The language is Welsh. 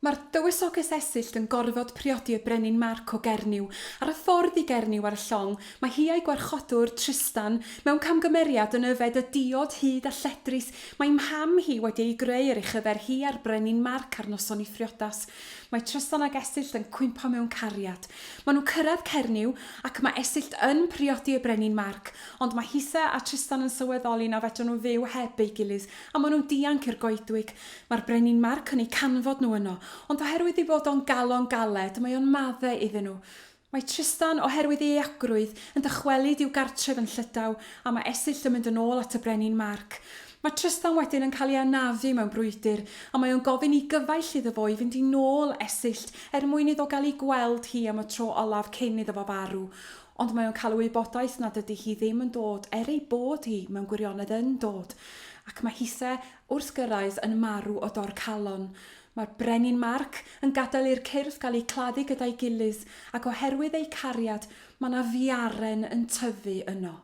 Mae'r dywysoges Esyll yn gorfod priodi y brenin Marc o Gernyw. Ar y ffordd i Gernyw ar y llong, mae hi a'i gwarchodwr Tristan mewn camgymeriad yn yfed y diod hyd a lledrus. Mae mham hi wedi ei greu ar ei chyfer hi a'r brenin Marc ar noson i phriodas. Mae Tristan ac Esyll yn cwympo mewn cariad. Maen nhw'n cyrraedd Cernyw ac mae Esyll yn priodi y brenin Marc, ond mae Hisa a Tristan yn sylweddoli na fedrwn nhw fyw heb ei gilydd a maen nhw'n dianc i'r goedwig. Mae'r brenin Marc yn ei canfod nhw yno, ond oherwydd ei fod o'n galon galed, mae o'n maddau iddyn nhw. Mae Tristan, oherwydd ei agrwydd, yn dychwelyd i'w gartref yn Llydaw a mae Esyll yn mynd yn ôl at y brenin Marc. Mae Tristan wedyn yn cael ei anafu mewn brwydr a mae o'n gofyn i gyfaill iddo fo i fynd i nôl Esyll mwyn iddo gael ei gweld hi am y tro olaf cyn iddo fo farw. Ond mae o'n cael y wybodaeth nad ydy hi ddim yn dod ei bod hi mewn gwirionedd yn dod. Ac mae Hisa wrth gyrraedd yn marw o dor calon. Mae'r brenin Marc yn gadael i'r cyrff gael ei claddu gyda'i gilydd ac oherwydd ei cariad mae yna fiaren yn tyfu yno.